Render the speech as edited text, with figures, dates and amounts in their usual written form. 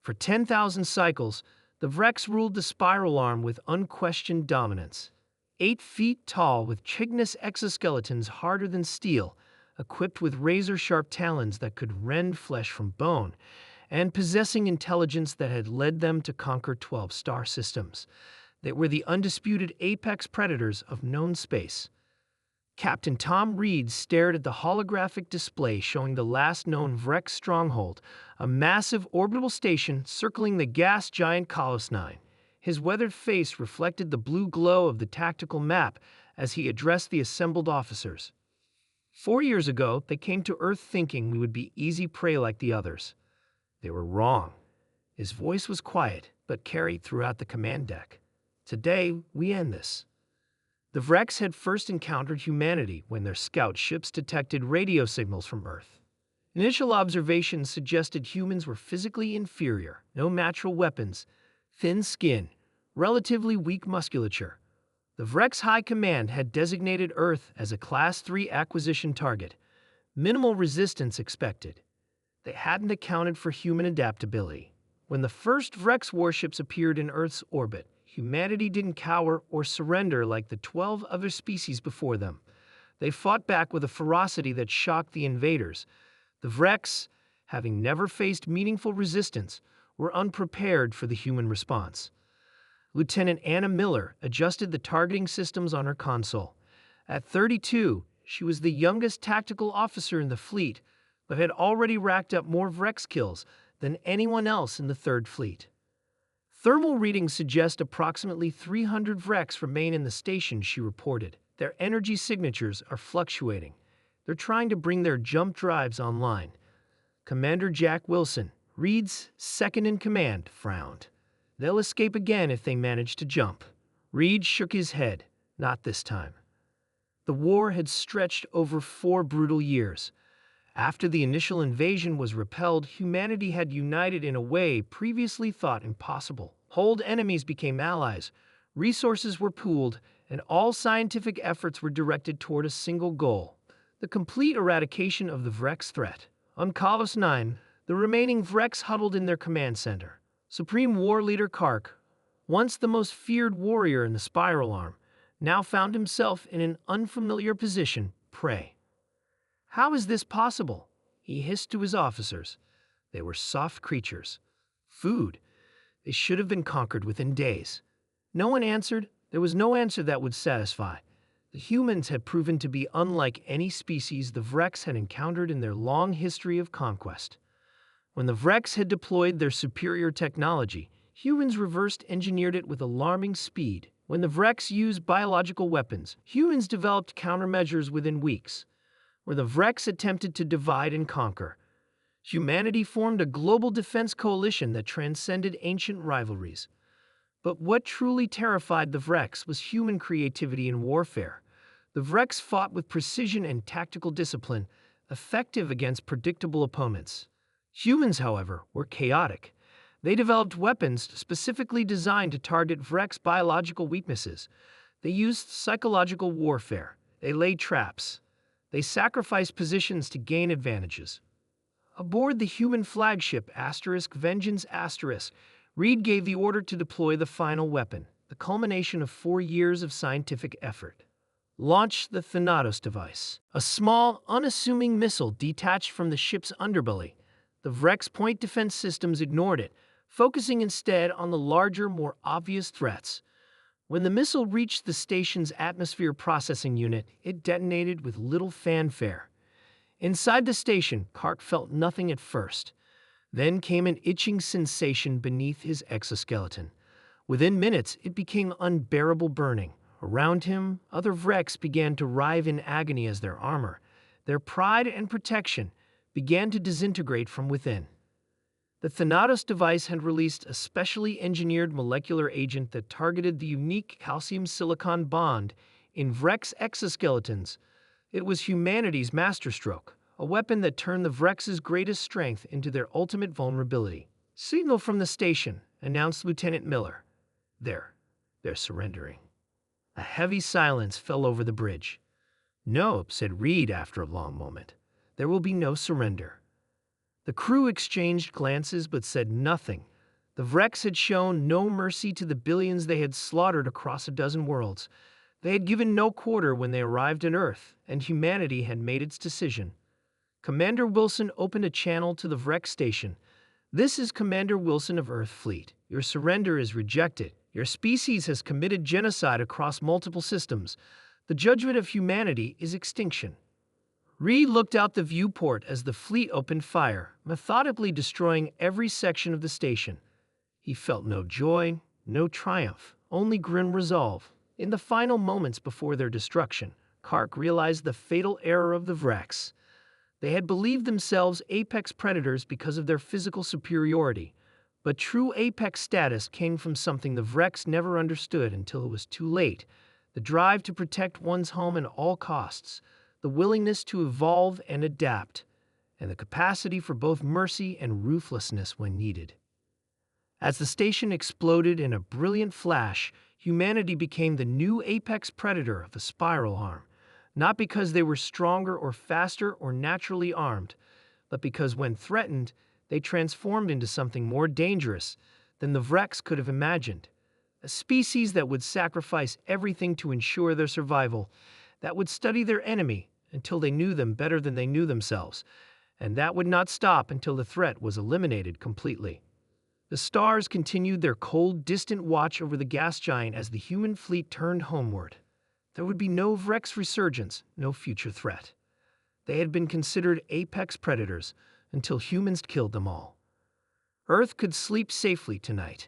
For 10,000 cycles, the Vrex ruled the spiral arm with unquestioned dominance. 8 feet tall, with chitinous exoskeletons harder than steel, equipped with razor-sharp talons that could rend flesh from bone, and possessing intelligence that had led them to conquer 12 star systems. They were the undisputed apex predators of known space. Captain Tom Reed stared at the holographic display showing the last known Vrex stronghold, a massive orbital station circling the gas giant Kalos 9. His weathered face reflected the blue glow of the tactical map as he addressed the assembled officers. 4 years ago, they came to Earth thinking we would be easy prey like the others. They were wrong. His voice was quiet, but carried throughout the command deck. Today, we end this. The Vrex had first encountered humanity when their scout ships detected radio signals from Earth. Initial observations suggested humans were physically inferior, no natural weapons, thin skin, relatively weak musculature. The Vrex High Command had designated Earth as a Class 3 acquisition target, minimal resistance expected. They hadn't accounted for human adaptability. When the first Vrex warships appeared in Earth's orbit, humanity didn't cower or surrender like the 12 other species before them. They fought back with a ferocity that shocked the invaders. The Vrex, having never faced meaningful resistance, were unprepared for the human response. Lieutenant Anna Miller adjusted the targeting systems on her console. At 32, she was the youngest tactical officer in the fleet, but had already racked up more Vrex kills than anyone else in the 3rd Fleet. Thermal readings suggest approximately 300 Vrex remain in the station, she reported. Their energy signatures are fluctuating. They're trying to bring their jump drives online. Commander Jack Wilson, Reed's second-in-command, frowned. They'll escape again if they manage to jump. Reed shook his head. Not this time. The war had stretched over 4 brutal years. After the initial invasion was repelled, humanity had united in a way previously thought impossible. Old enemies became allies, resources were pooled, and all scientific efforts were directed toward a single goal: the complete eradication of the Vrex threat. On Kalos 9, the remaining Vrex huddled in their command center. Supreme War Leader Kark, once the most feared warrior in the spiral arm, now found himself in an unfamiliar position: prey. How is this possible? He hissed to his officers. They were soft creatures. Food. They should have been conquered within days. No one answered. There was no answer that would satisfy. The humans had proven to be unlike any species the Vrex had encountered in their long history of conquest. When the Vrex had deployed their superior technology, humans reversed engineered it with alarming speed. When the Vrex used biological weapons, humans developed countermeasures within weeks. Where the Vrex attempted to divide and conquer, humanity formed a global defense coalition that transcended ancient rivalries. But what truly terrified the Vrex was human creativity in warfare. The Vrex fought with precision and tactical discipline, effective against predictable opponents. Humans, however, were chaotic. They developed weapons specifically designed to target Vrex biological weaknesses. They used psychological warfare. They laid traps. They sacrificed positions to gain advantages. Aboard the human flagship *Vengeance*, Reed gave the order to deploy the final weapon, the culmination of 4 years of scientific effort. Launch the Thanatos device, a small, unassuming missile detached from the ship's underbelly. The Vrex point defense systems ignored it, focusing instead on the larger, more obvious threats. When the missile reached the station's atmosphere processing unit, it detonated with little fanfare. Inside the station, Kark felt nothing at first. Then came an itching sensation beneath his exoskeleton. Within minutes, it became unbearable burning. Around him, other Vrex began to writhe in agony as their armor, their pride and protection, began to disintegrate from within. The Thanatos device had released a specially engineered molecular agent that targeted the unique calcium-silicon bond in Vrex exoskeletons. It was humanity's masterstroke, a weapon that turned the Vrex's greatest strength into their ultimate vulnerability. "Signal from the station," announced Lieutenant Miller. They're surrendering." A heavy silence fell over the bridge. "No," said Reed after a long moment. "There will be no surrender." The crew exchanged glances but said nothing. The Vrex had shown no mercy to the billions they had slaughtered across a dozen worlds. They had given no quarter when they arrived on Earth, and humanity had made its decision. Commander Wilson opened a channel to the Vrex station. "This is Commander Wilson of Earth Fleet. Your surrender is rejected. Your species has committed genocide across multiple systems. The judgment of humanity is extinction." Reed looked out the viewport as the fleet opened fire, methodically destroying every section of the station. He felt no joy, no triumph, only grim resolve. In the final moments before their destruction, Kark realized the fatal error of the Vrex. They had believed themselves apex predators because of their physical superiority, but true apex status came from something the Vrex never understood until it was too late: the drive to protect one's home at all costs, the willingness to evolve and adapt, and the capacity for both mercy and ruthlessness when needed. As the station exploded in a brilliant flash, humanity became the new apex predator of the spiral arm, not because they were stronger or faster or naturally armed, but because when threatened, they transformed into something more dangerous than the Vrex could have imagined. A species that would sacrifice everything to ensure their survival, that would study their enemy until they knew them better than they knew themselves, and that would not stop until the threat was eliminated completely. The stars continued their cold, distant watch over the gas giant as the human fleet turned homeward. There would be no Vrex resurgence, no future threat. They had been considered apex predators until humans killed them all. Earth could sleep safely tonight.